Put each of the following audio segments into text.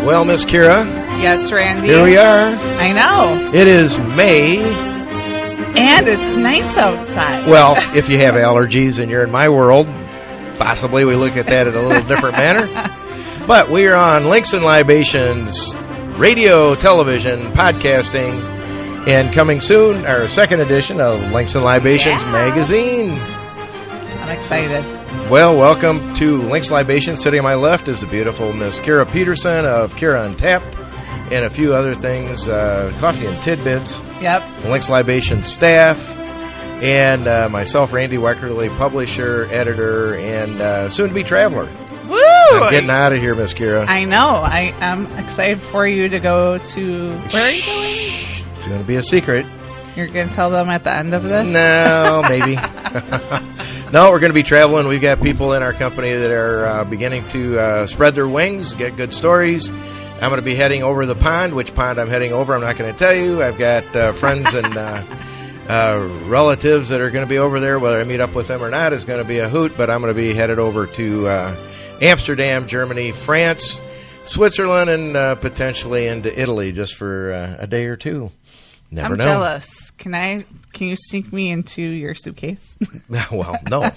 Well, Miss Kira. Yes, Randy. Here we are. I know. It is May. And it's nice outside. Well, if you have allergies and you're in my world, possibly we look at that in a little different manner. But we are on Links and Libations, radio, television, podcasting, and coming soon, our second edition of Links and Libations Magazine. I'm excited. Well, welcome to Links Libations. Sitting on my left is the beautiful Miss Kira Peterson of Kira on Tap and a few other things, coffee and tidbits. Yep. Links Libations staff, and myself, Randy Weckerly, publisher, editor, and soon-to-be traveler. Woo! I'm getting out of here, Miss Kira. I know. I am excited for you to go to... Where are you going? It's going to be a secret. You're going to tell them at the end of this? No, maybe. No, we're going to be traveling. We've got people in our company that are beginning to spread their wings, get good stories. I'm going to be heading over the pond. Which pond I'm heading over, I'm not going to tell you. I've got friends and relatives that are going to be over there. Whether I meet up with them or not is going to be a hoot, but I'm going to be headed over to Amsterdam, Germany, France, Switzerland, and potentially into Italy just for a day or two. Never know. I'm jealous. Can you sneak me into your suitcase? Well, no.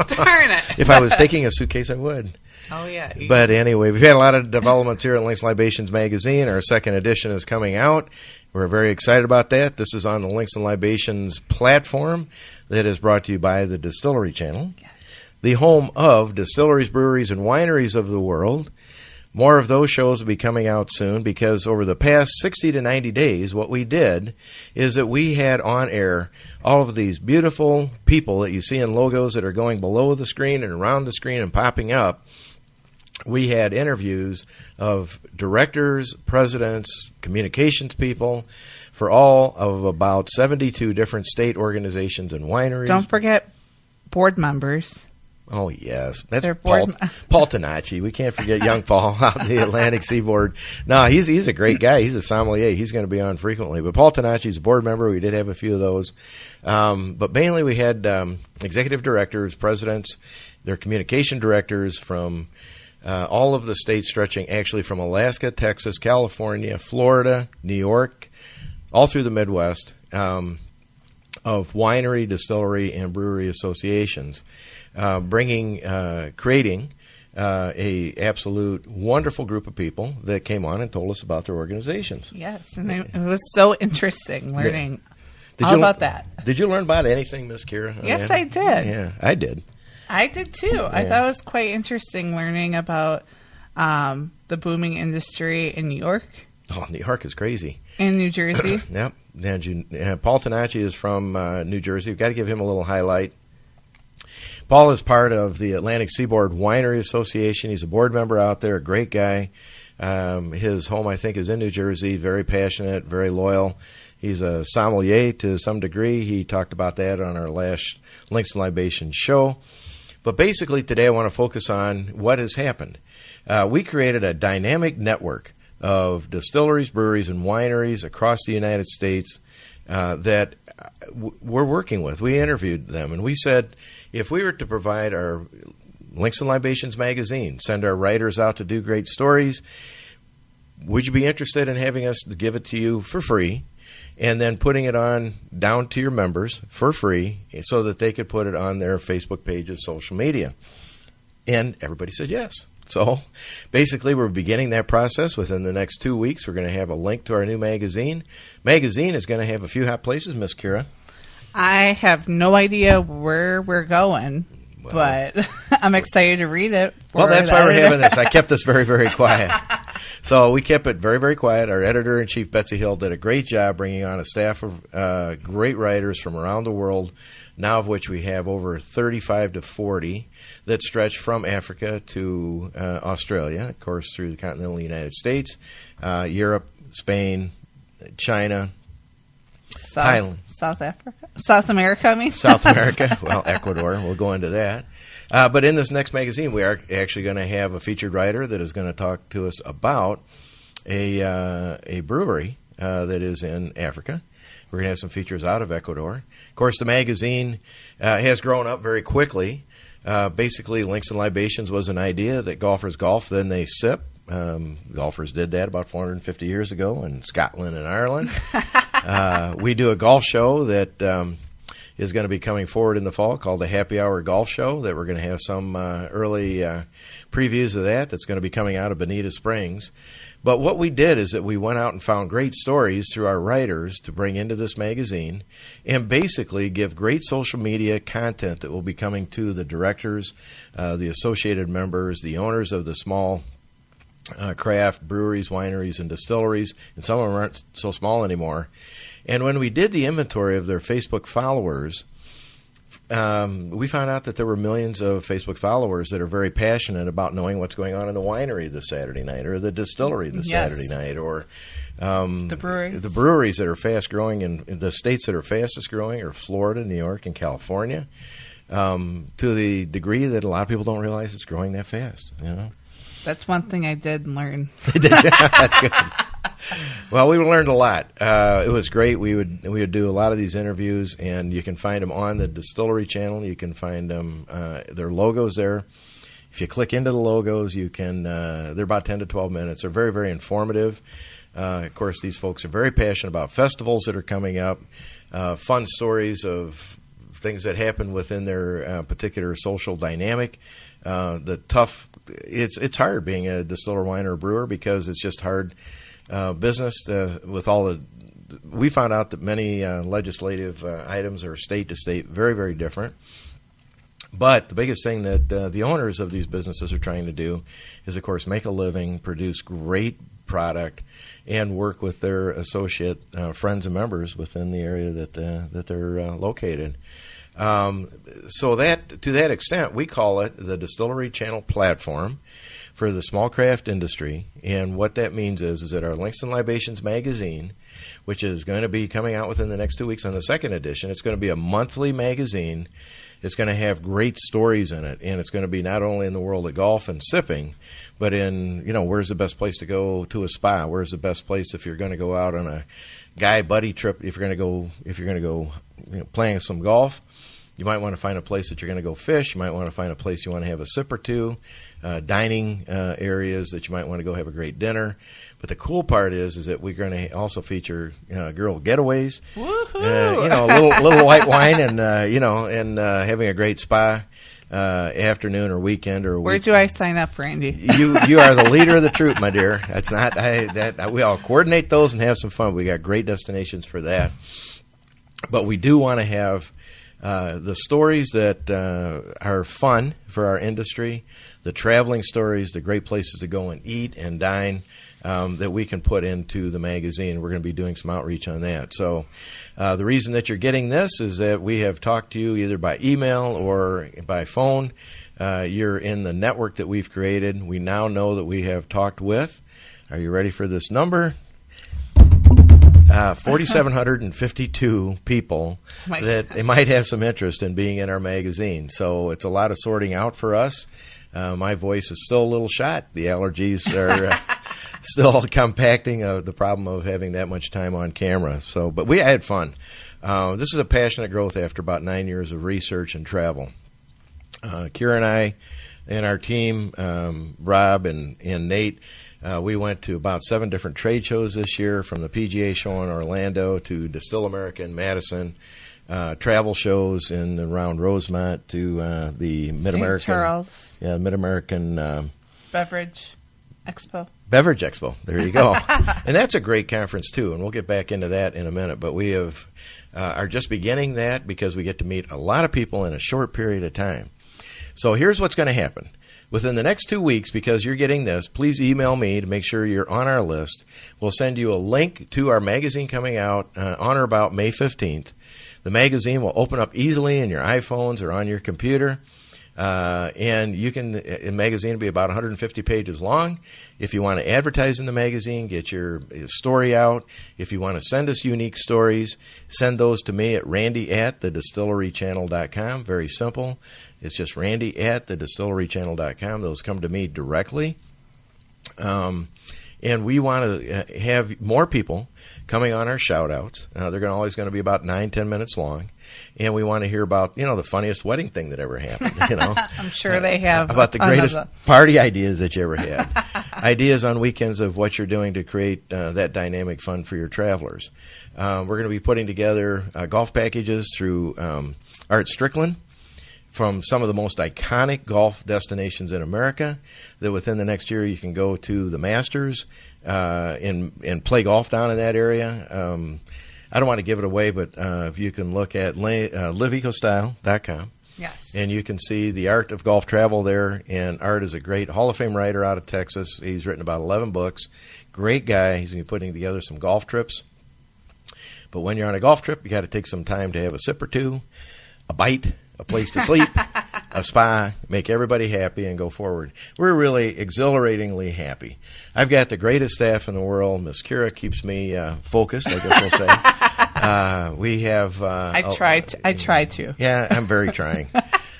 Darn it. If I was taking a suitcase, I would. Oh, yeah. But anyway, we've had a lot of developments here at Links Libations Magazine. Our second edition is coming out. We're very excited about that. This is on the Links and Libations platform that is brought to you by the Distillery Channel, the home of distilleries, breweries, and wineries of the world. More of those shows will be coming out soon because over the past 60 to 90 days, what we did is that we had on air all of these beautiful people that you see in logos that are going below the screen and around the screen and popping up. We had interviews of directors, presidents, communications people for all of about 72 different state organizations and wineries. Don't forget board members. Oh, yes. That's Paul Tonacci. We can't forget young Paul out in the Atlantic Seaboard. No, he's a great guy. He's a sommelier. He's going to be on frequently. But Paul Tonacci's a board member. We did have a few of those. But mainly we had executive directors, presidents, their communication directors from all of the states stretching actually from Alaska, Texas, California, Florida, New York, all through the Midwest, of winery, distillery, and brewery associations. Creating a absolute wonderful group of people that came on and told us about their organizations. Yes, and it was so interesting learning all about that. Did you learn about anything, Miss Kira? Yes, I did. Yeah, I did. I did too. Yeah. I thought it was quite interesting learning about the booming industry in New York. Oh, New York is crazy. In New Jersey. Yep. Paul Tonacci is from New Jersey. We've got to give him a little highlight. Paul is part of the Atlantic Seaboard Winery Association. He's a board member out there, a great guy. His home, I think, is in New Jersey. Very passionate, very loyal. He's a sommelier to some degree. He talked about that on our last Links and Libations show. But basically today I want to focus on what has happened. We created a dynamic network of distilleries, breweries, and wineries across the United States that we're working with. We interviewed them, and we said, if we were to provide our Links and Libations magazine, send our writers out to do great stories, would you be interested in having us give it to you for free and then putting it on down to your members for free so that they could put it on their Facebook pages, social media? And everybody said yes. So basically we're beginning that process within the next 2 weeks. We're going to have a link to our new magazine. Magazine is going to have a few hot places, Miss Kira. I have no idea where we're going, but I'm excited to read it. Well, that's why we're having this. I kept this very, very quiet. So we kept it very, very quiet. Our editor-in-chief, Betsy Hill, did a great job bringing on a staff of great writers from around the world, now of which we have over 35 to 40 that stretch from Africa to Australia, of course, through the continental United States, Europe, Spain, China, Thailand. South America, I mean. South America. Well, Ecuador. We'll go into that. But in this next magazine, we are actually going to have a featured writer that is going to talk to us about a brewery that is in Africa. We're going to have some features out of Ecuador. Of course, the magazine has grown up very quickly. Basically, Links and Libations was an idea that golfers golf, then they sip. Golfers did that about 450 years ago in Scotland and Ireland. We do a golf show that is going to be coming forward in the fall called the Happy Hour Golf Show, that we're going to have some early previews of that's going to be coming out of Bonita Springs. But what we did is that we went out and found great stories through our writers to bring into this magazine and basically give great social media content that will be coming to the directors, the associated members, the owners of the small craft breweries, wineries, and distilleries, and some of them aren't so small anymore. And when we did the inventory of their Facebook followers, we found out that there were millions of Facebook followers that are very passionate about knowing what's going on in the winery this Saturday night, or the distillery this Saturday night, or the breweries. The breweries that are fast growing in the states that are fastest growing are Florida, New York, and California, to the degree that a lot of people don't realize it's growing that fast. You know, that's one thing I did learn. That's good. Well, we learned a lot. It was great. We would do a lot of these interviews, and you can find them on the Distillery Channel. You can find them their logos there. If you click into the logos, you can. They're about 10 to 12 minutes. They're very, very informative. Of course, these folks are very passionate about festivals that are coming up, fun stories of things that happen within their particular social dynamic. The tough. It's hard being a distiller, wine, or brewer because it's just hard. Business with all the, we found out that many legislative items are state to state very, very different. But the biggest thing that the owners of these businesses are trying to do is, of course, make a living, produce great product, and work with their associate friends and members within the area that they're located. So that to that extent, we call it the Distillery Channel platform for the small craft industry. And what that means is that our Links and Libations Magazine, which is going to be coming out within the next 2 weeks on the second edition, it's going to be a monthly magazine. It's going to have great stories in it, and it's going to be not only in the world of golf and sipping, but in, where's the best place to go to a spa? Where's the best place if you're going to go out on a guy buddy trip? If you're going to go playing some golf, you might want to find a place that you're going to go fish. You might want to find a place you want to have a sip or two, dining areas that you might want to go have a great dinner. But the cool part is that we're going to also feature girl getaways, a little white wine, and having a great spa afternoon or weekend or Where do I sign up, Randy? You are the leader of the troop, my dear. That's not we all coordinate those and have some fun. We got great destinations for that. But we do want to have the stories that are fun for our industry, the traveling stories, the great places to go and eat and dine that we can put into the magazine. We're going to be doing some outreach on that. So the reason that you're getting this is that we have talked to you either by email or by phone. You're in the network that we've created. We now know that we have talked with, are you ready for this number? 4,752 people that they might have some interest in being in our magazine. So it's a lot of sorting out for us. My voice is still a little shot. The allergies are still compacting the problem of having that much time on camera. So, but I had fun. This is a passionate growth after about 9 years of research and travel. Kira and I and our team, Rob and Nate, we went to about 7 different trade shows this year, from the PGA show in Orlando to Distill America in Madison, travel shows in and around Rosemont to the Mid-American, St. Charles. Yeah, Mid-American Beverage Expo. Beverage Expo. There you go. And that's a great conference too, and we'll get back into that in a minute. But we are just beginning that because we get to meet a lot of people in a short period of time. So here's what's going to happen. Within the next 2 weeks, because you're getting this, please email me to make sure you're on our list. We'll send you a link to our magazine coming out on or about May 15th. The magazine will open up easily in your iPhones or on your computer. And the magazine will be about 150 pages long. If you want to advertise in the magazine, get your story out. If you want to send us unique stories, send those to me at randy@thedistillerychannel.com. Very simple. It's just randy@thedistillerychannel.com. Those come to me directly. And we want to have more people coming on our shout-outs. They're always going to be about 9-10 minutes long. And we want to hear about, the funniest wedding thing that ever happened, I'm sure they have. About the greatest party ideas that you ever had. Ideas on weekends of what you're doing to create that dynamic fun for your travelers. We're going to be putting together golf packages through Art Strickland from some of the most iconic golf destinations in America, that within the next year you can go to the Masters and play golf down in that area. I don't want to give it away, but if you can look at liveecostyle.com. Yes. And you can see the art of golf travel there. And Art is a great Hall of Fame writer out of Texas. He's written about 11 books. Great guy. He's going to be putting together some golf trips. But when you're on a golf trip, you got to take some time to have a sip or two, a bite, a place to sleep, a spa, make everybody happy, and go forward. We're really exhilaratingly happy. I've got the greatest staff in the world. Miss Kira keeps me focused, I guess we'll say. We have... I try to. Yeah, I'm very trying.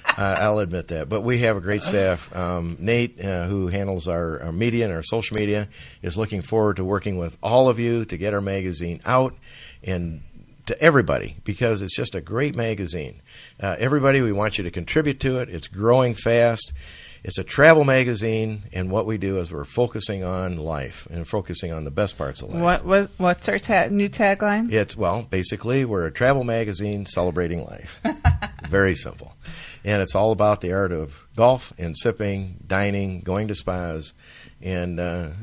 I'll admit that. But we have a great staff. Nate, who handles our media and our social media, is looking forward to working with all of you to get our magazine out and to everybody, because it's just a great magazine. Everybody, we want you to contribute to it. It's growing fast. It's a travel magazine, and what we do is we're focusing on life and focusing on the best parts of life. What's our new tagline? Basically, we're a travel magazine celebrating life. Very simple. And it's all about the art of golf and sipping, dining, going to spas, and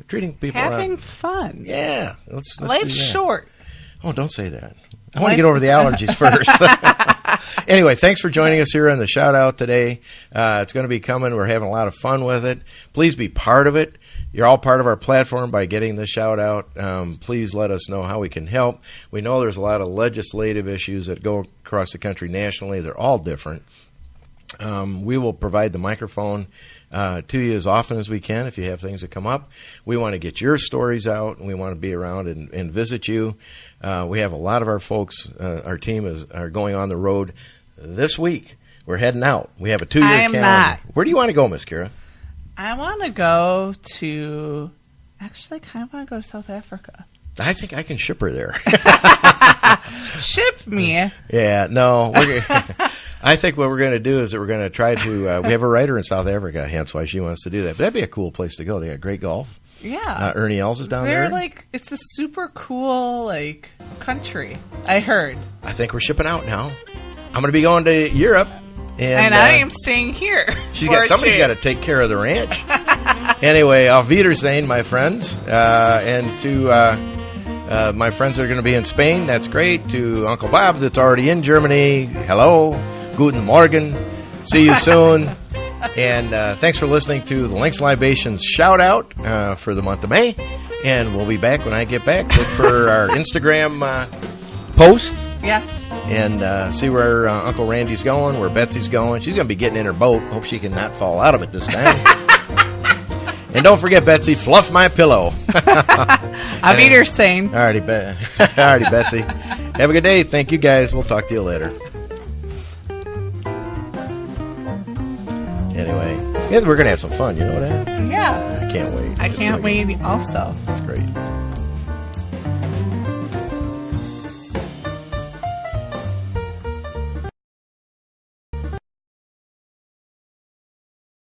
treating people having around. Fun. Yeah. Let's Life's short. Oh, don't say that. I want to get over the allergies first. Anyway, thanks for joining us here on the shout-out today. It's going to be coming. We're having a lot of fun with it. Please be part of it. You're all part of our platform by getting the shout-out. Please let us know how we can help. We know there's a lot of legislative issues that go across the country nationally. They're all different. We will provide the microphone to you as often as we can if you have things that come up. We want to get your stories out, and we want to be around and visit you. We have a lot of our folks, our team are going on the road this week. We're heading out. We have a 2-year calendar. Not. Where do you want to go, Miss Kira? I want to go to... Actually, I kind of want to go to South Africa. I think I can ship her there. Ship me. Yeah, no. I think what we're going to do is that we're going to try to... we have a writer in South Africa, hence why she wants to do that. But that'd be a cool place to go. They got great golf. Yeah. Ernie Els is down They're there. it's a super cool, country, I heard. I think we're shipping out now. I'm going to be going to Europe. And I am staying here. Somebody's got to take care of the ranch. Anyway, auf Wiedersehen, my friends. And to my friends that are going to be in Spain, that's great. To Uncle Bob that's already in Germany, hello. Guten Morgen. See you soon. And thanks for listening to the Links Libations shout-out for the month of May. And we'll be back when I get back. Look for our Instagram post. Yes. And see where Uncle Randy's going, where Betsy's going. She's going to be getting in her boat. Hope she can not fall out of it this time. And don't forget, Betsy, fluff my pillow. I'll be your sane. All righty, Betsy. Have a good day. Thank you, guys. We'll talk to you later. Anyway, we're going to have some fun. You know that? Yeah. I can't wait. I can't wait also. That's great.